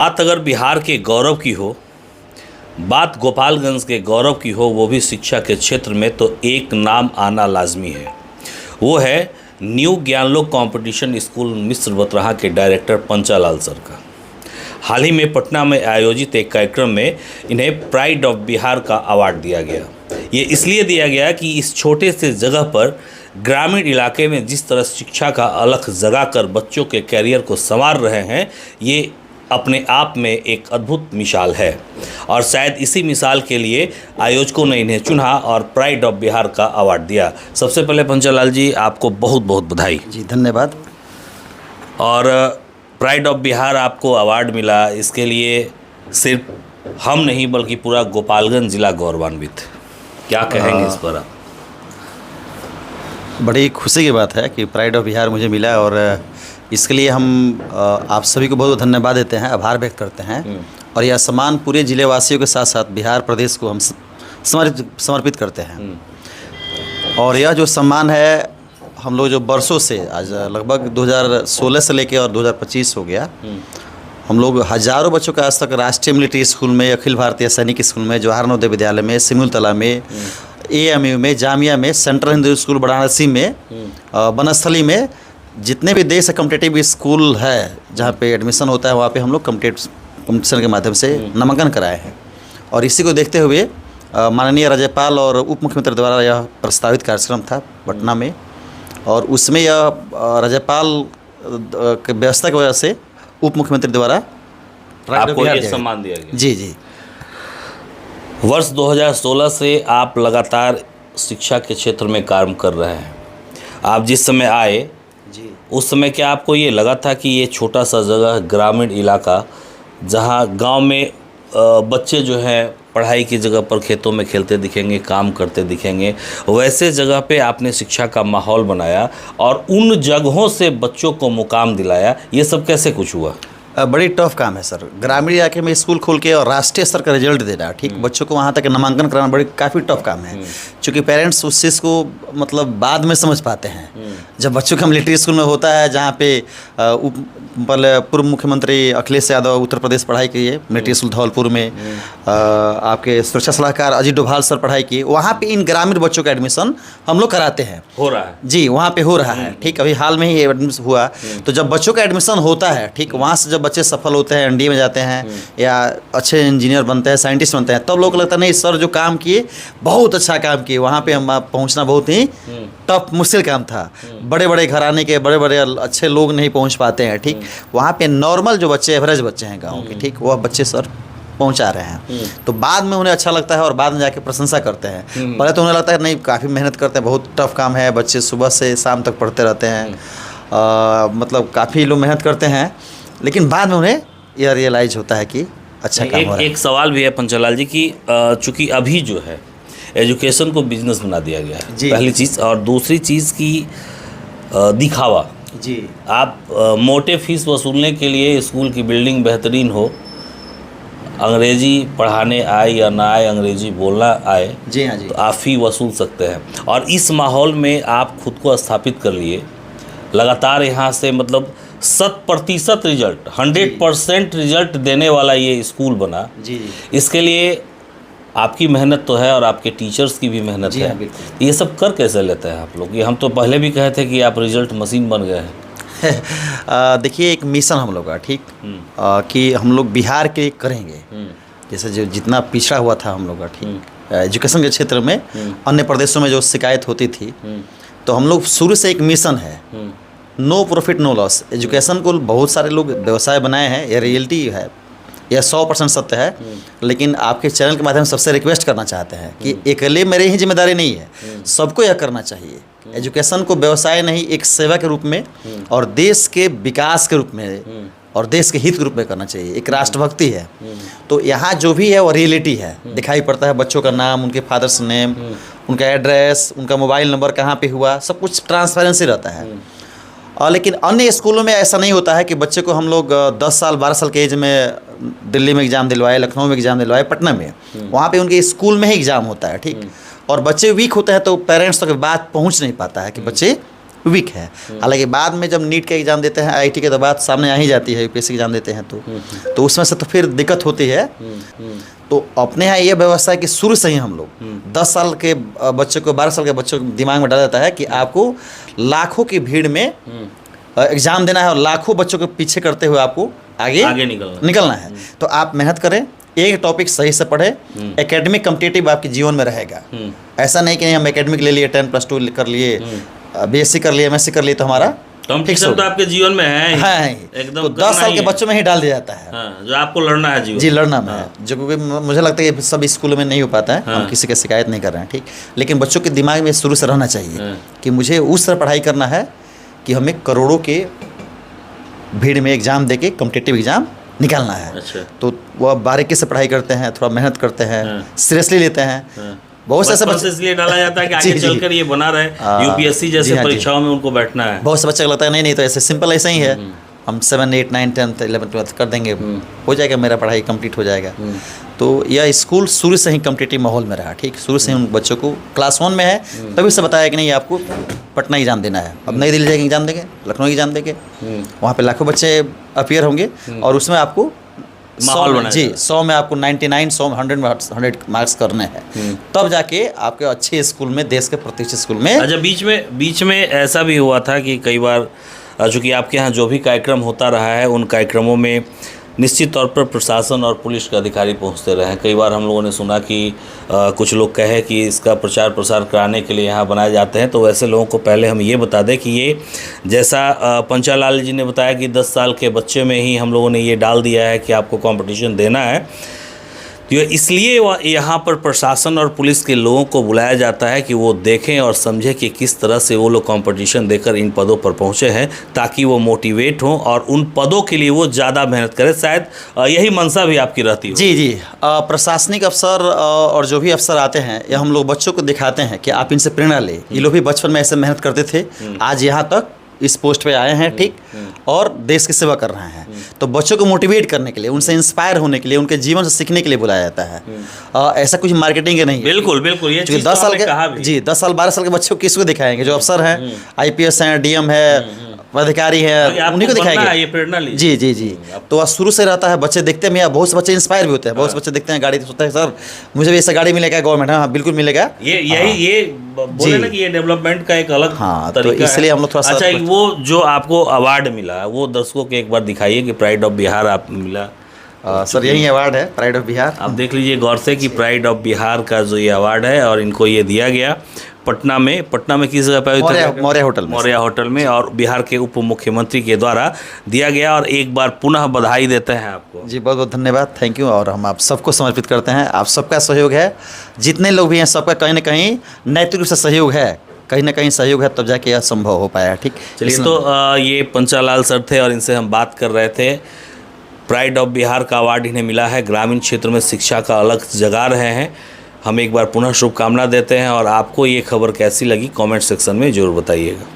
बात अगर बिहार के गौरव की हो, बात गोपालगंज के गौरव की हो, वो भी शिक्षा के क्षेत्र में, तो एक नाम आना लाजमी है। वो है न्यू ज्ञानलोक कंपटीशन स्कूल मिस्र बतराहा के डायरेक्टर पंचालाल सर का। हाल ही में पटना में आयोजित एक कार्यक्रम में इन्हें प्राइड ऑफ बिहार का अवार्ड दिया गया। ये इसलिए दिया गया कि इस छोटे से जगह पर ग्रामीण इलाके में जिस तरह शिक्षा का अलख जगाकर बच्चों के कैरियर को संवार रहे हैं, ये अपने आप में एक अद्भुत मिसाल है। और शायद इसी मिसाल के लिए आयोजकों ने इन्हें चुना और प्राइड ऑफ बिहार का अवार्ड दिया। सबसे पहले पंचालाल जी, आपको बहुत बहुत बधाई। जी धन्यवाद। और प्राइड ऑफ बिहार आपको अवार्ड मिला, इसके लिए सिर्फ हम नहीं बल्कि पूरा गोपालगंज जिला गौरवान्वित। क्या कहेंगे इस पर आप? बड़ी खुशी की बात है कि प्राइड ऑफ बिहार मुझे मिला और इसके लिए हम आप सभी को बहुत धन्यवाद देते हैं, आभार व्यक्त करते हैं। और यह सम्मान पूरे जिले वासियों के साथ साथ बिहार प्रदेश को हम समर्पित करते हैं। और यह जो सम्मान है, हम लोग जो बरसों से, आज लगभग 2016 से लेकर और 2025 हो गया, हम लोग हज़ारों बच्चों का आज तक राष्ट्रीय मिलिट्री स्कूल में, अखिल भारतीय सैनिक स्कूल में, जवाहर नवोदय विद्यालय में, सिमुलतला में, AMU में, जामिया में, सेंट्रल हिंदू स्कूल वाराणसी में, बनस्थली में, जितने भी देश कॉम्पिटिटिव स्कूल है जहाँ पे एडमिशन होता है, वहाँ पे हम लोग कॉम्पिटिशन के माध्यम से नामांकन कराए हैं। और इसी को देखते हुए माननीय राज्यपाल और उप मुख्यमंत्री द्वारा यह प्रस्तावित कार्यक्रम था पटना में, और उसमें यह राज्यपाल की व्यवस्था की वजह से उप मुख्यमंत्री द्वारा आपको ये सम्मान दिया गया। जी जी। वर्ष 2016 से आप लगातार शिक्षा के क्षेत्र में काम कर रहे हैं। आप जिस समय आए जी, उस समय क्या आपको ये लगा था कि ये छोटा सा जगह, ग्रामीण इलाका, जहाँ गांव में बच्चे जो हैं पढ़ाई की जगह पर खेतों में खेलते दिखेंगे, काम करते दिखेंगे, वैसे जगह पे आपने शिक्षा का माहौल बनाया और उन जगहों से बच्चों को मुकाम दिलाया, ये सब कैसे कुछ हुआ? बड़ी टफ काम है सर। ग्रामीण इलाके में स्कूल खोल के और राष्ट्रीय स्तर का रिजल्ट देना, ठीक, बच्चों को वहाँ तक नामांकन कराना बड़ी काफ़ी टफ काम है। क्योंकि पेरेंट्स उस चीज़ को मतलब बाद में समझ पाते हैं। जब बच्चों का मिलिट्री स्कूल में होता है, जहाँ पे पूर्व मुख्यमंत्री अखिलेश यादव उत्तर प्रदेश पढ़ाई किए, मिलिट्री स्कूल धौलपुर में, आपके सुरक्षा सलाहकार अजीत डोभाल सर पढ़ाई किए, वहाँ पे इन ग्रामीण बच्चों का एडमिशन हम लोग कराते हैं। हो रहा है जी, वहाँ पे हो रहा है। ठीक, अभी हाल में ही एडमिशन हुआ। तो जब बच्चों का एडमिशन होता है, ठीक, वहाँ से जब बच्चे सफल होते हैं, NDA में जाते हैं या अच्छे इंजीनियर बनते हैं, साइंटिस्ट बनते हैं, तब लोग लगता है नहीं सर जो काम किए बहुत अच्छा काम किए। वहाँ पे हम पहुँचना बहुत ही टफ मुश्किल काम था। बड़े बड़े घराने के बड़े बड़े अच्छे लोग नहीं पहुँच पाते हैं। ठीक, वहाँ पे नॉर्मल जो बच्चे, एवरेज बच्चे हैं गाँव के, ठीक, वह बच्चे सर पहुँचा रहे हैं। तो बाद में उन्हें अच्छा लगता है और बाद में जाके प्रशंसा करते हैं। पहले तो उन्हें लगता है नहीं काफ़ी मेहनत करते हैं, बहुत टफ काम है, बच्चे सुबह से शाम तक पढ़ते रहते हैं, मतलब काफ़ी लोग मेहनत करते हैं, लेकिन बाद में उन्हें यह रियलाइज होता है कि अच्छा काम हो रहा है। एक सवाल भी है पंचालाल जी कि चूँकि अभी जो है एजुकेशन को बिजनेस बना दिया गया है, पहली चीज़, और दूसरी चीज़ की दिखावा जी। आप मोटे फीस वसूलने के लिए स्कूल की बिल्डिंग बेहतरीन हो, अंग्रेजी पढ़ाने आए या ना आए, अंग्रेजी बोलना आए, जी हाँ जी, तो आप फ़ी वसूल सकते हैं। और इस माहौल में आप खुद को स्थापित कर लिए, लगातार यहाँ से मतलब 100% रिजल्ट, 100% रिजल्ट देने वाला ये स्कूल बना। जी, इसके लिए आपकी मेहनत तो है और आपके टीचर्स की भी मेहनत है। ये सब कर कैसे लेते हैं आप लोग? ये हम तो पहले भी कहे थे कि आप रिजल्ट मशीन बन गए हैं। देखिए, एक मिशन हम लोग का, ठीक, कि हम लोग बिहार के करेंगे। जैसे जो जितना पिछड़ा हुआ था हम लोग का, ठीक, एजुकेशन के क्षेत्र में अन्य प्रदेशों में जो शिकायत होती थी, तो हम लोग शुरू से एक मिशन है, no profit no loss. Education को बहुत सारे लोग व्यवसाय बनाए हैं, यह रियलिटी है, यह 100% सत्य है। लेकिन आपके चैनल के माध्यम से सबसे रिक्वेस्ट करना चाहते हैं कि अकेले मेरी ही जिम्मेदारी नहीं है, सबको यह करना चाहिए। एजुकेशन को व्यवसाय नहीं, एक सेवा के रूप में और देश के विकास के रूप में और देश के हित के रूप में करना चाहिए। एक राष्ट्रभक्ति है। तो यहाँ जो भी है वो रियलिटी है, दिखाई पड़ता है। बच्चों का नाम, उनके फादर्स नेम, उनका एड्रेस, उनका मोबाइल नंबर, कहाँ पे हुआ, सब कुछ ट्रांसपेरेंसी रहता है। लेकिन अन्य स्कूलों में ऐसा नहीं होता है कि बच्चे को हम लोग 10 साल 12 साल के एज में दिल्ली में एग्ज़ाम दिलवाए, लखनऊ में एग्ज़ाम दिलवाए, पटना में, वहाँ पे उनके स्कूल में ही एग्ज़ाम होता है। ठीक, और बच्चे वीक होते हैं तो पेरेंट्स तक बात पहुँच नहीं पाता है कि बच्चे वीक है। हालांकि बाद में जब नीट का एग्ज़ाम देते हैं, आईआईटी के तो बात सामने आ ही जाती है, यूपीएससी एग्ज़ाम देते हैं तो उसमें से तो फिर दिक्कत होती है। तो अपने यहाँ ये व्यवस्था है कि शुरू से ही हम लोग 10 साल के बच्चों को, 12 साल के बच्चों को दिमाग में डाला जाता है कि आपको लाखों की भीड़ में एग्ज़ाम देना है और लाखों बच्चों को पीछे करते हुए आपको आगे निकलना है। तो आप मेहनत करें, एक टॉपिक सही से पढ़े, एकेडमिक कॉम्पिटिटिव आपके जीवन में रहेगा। ऐसा नहीं कि हम एकेडमिक ले लिए, 10+2 कर लिए, बीएससी कर लिए, एमएससी कर लिए तो हमारा कॉम्पिटिशन तो आपके जीवन में है एकदम। तो 10 साल के बच्चों में ही डाल दिया जाता है। जो आपको लड़ना है जीवन। जी, लड़ना में है, जो क्योंकि मुझे लगता है कि सब स्कूलों में नहीं हो पाता है। हम किसी का शिकायत नहीं कर रहे हैं, ठीक, लेकिन बच्चों के दिमाग में शुरू से रहना चाहिए कि मुझे उस तरह पढ़ाई करना है कि हमें करोड़ों के भीड़ में एग्ज़ाम दे के कॉम्पिटिटिव एग्ज़ाम निकालना है। अच्छा। तो वो बारीकी से पढ़ाई करते हैं, थोड़ा मेहनत करते हैं, सीरियसली लेते हैं। बहुत से ऐसे बच्चे इसलिए डाला जाता है कि आगे चलकर ये बना रहे, यूपीएससी जैसे परीक्षाओं में उनको बैठना है। बहुत से बच्चे को लगता है नहीं तो ऐसे सिंपल ऐसा ही है, हम 7, 8, 9, 10, 11, 12 कर देंगे, हो जाएगा, मेरा पढ़ाई कंप्लीट हो जाएगा। तो यह स्कूल शुरू से ही कॉम्पिटिटिव माहौल में रहा, ठीक, शुरू से ही उन बच्चों को क्लास 1 में है तभी से बताया कि नहीं आपको पटना एग्ज़ाम देना है। अब नई दिल्ली जाके एग्ज़ाम देंगे, लखनऊ एग्ज़ाम देंगे, वहाँ पे लाखों बच्चे अपीयर होंगे और उसमें आपको माहौल बनाया जी 100 में आपको 99, 100 100 मार्क्स करने हैं, तब जाके आपके अच्छे स्कूल में, देश के प्रतिष्ठित स्कूल में। अच्छा, बीच में ऐसा भी हुआ था कि कई बार चूँकि आपके यहाँ जो भी कार्यक्रम होता रहा है, उन कार्यक्रमों में निश्चित तौर पर प्रशासन और पुलिस के अधिकारी पहुंचते रहे हैं। कई बार हम लोगों ने सुना कि कुछ लोग कहे कि इसका प्रचार प्रसार कराने के लिए यहाँ बनाए जाते हैं। तो वैसे लोगों को पहले हम ये बता दें कि ये जैसा पंचालाल जी ने बताया कि 10 साल के बच्चे में ही हम लोगों ने ये डाल दिया है कि आपको कंपटीशन देना है। तो इसलिए यहाँ पर प्रशासन और पुलिस के लोगों को बुलाया जाता है कि वो देखें और समझें कि किस तरह से वो लोग कंपटीशन देकर इन पदों पर पहुँचे हैं, ताकि वो मोटिवेट हों और उन पदों के लिए वो ज़्यादा मेहनत करें। शायद यही मंशा भी आपकी रहती है। जी, प्रशासनिक अफसर और जो भी अफसर आते हैं, ये हम लोग बच्चों को दिखाते हैं कि आप इनसे प्रेरणा लें। ये लोग भी बचपन में ऐसे मेहनत करते थे, आज यहाँ तक इस पोस्ट पे आए हैं, ठीक, और देश की सेवा कर रहे हैं। तो बच्चों को मोटिवेट करने के लिए, उनसे इंस्पायर होने के लिए, उनके जीवन से सीखने के लिए बुलाया जाता है। ऐसा कुछ मार्केटिंग के नहीं है। बिल्कुल ये 10 साल के, जी 10 साल 12 साल के बच्चों को किसको दिखाएंगे? जो अफसर हैं, आईपीएस हैं, डीएम है, अधिकारी है, उन्हीं को दिखाएंगे। ये प्रेरणा जी। तो शुरू से रहता है, बच्चे देखते हैं, बहुत से बच्चे इंस्पायर भी होते हैं। बहुत से बच्चे देखते हैं गाड़ी, सोचते हैं सर मुझे भी ऐसा गाड़ी मिलेगा गवर्नमेंट। हाँ, बिल्कुल मिलेगा। ये बोले ना कि ये डेवलपमेंट का एक अलग तरीका तो इसलिए हम लोग थोड़ा सा। अच्छा, वो जो आपको अवार्ड मिला, वो दर्शकों को एक बार दिखाइए कि प्राइड ऑफ बिहार आप मिला। सर यही अवार्ड है, प्राइड ऑफ बिहार। आप देख लीजिए गौर से कि प्राइड ऑफ बिहार का जो ये अवार्ड है, और इनको ये दिया गया पटना में किस जगह पर? मौर्या होटल में, और बिहार के उप मुख्यमंत्री के द्वारा दिया गया। और एक बार पुनः बधाई देते हैं आपको। जी, बहुत बहुत धन्यवाद, थैंक यू। और हम आप सबको समर्पित करते हैं। आप सबका सहयोग है, जितने लोग भी हैं सबका कहीं ना कहीं नैतिक रूप से सहयोग है, कहीं ना कहीं सहयोग है, तब जाके यह संभव हो पाया। ठीक, चलिए, तो ये पंचालाल सर थे और इनसे हम बात कर रहे थे। प्राइड ऑफ बिहार का अवार्ड इन्हें मिला है, ग्रामीण क्षेत्र में शिक्षा का अलग जगा रहे हैं। हम एक बार पुनः शुभकामना देते हैं, और आपको ये खबर कैसी लगी कमेंट सेक्शन में ज़रूर बताइएगा।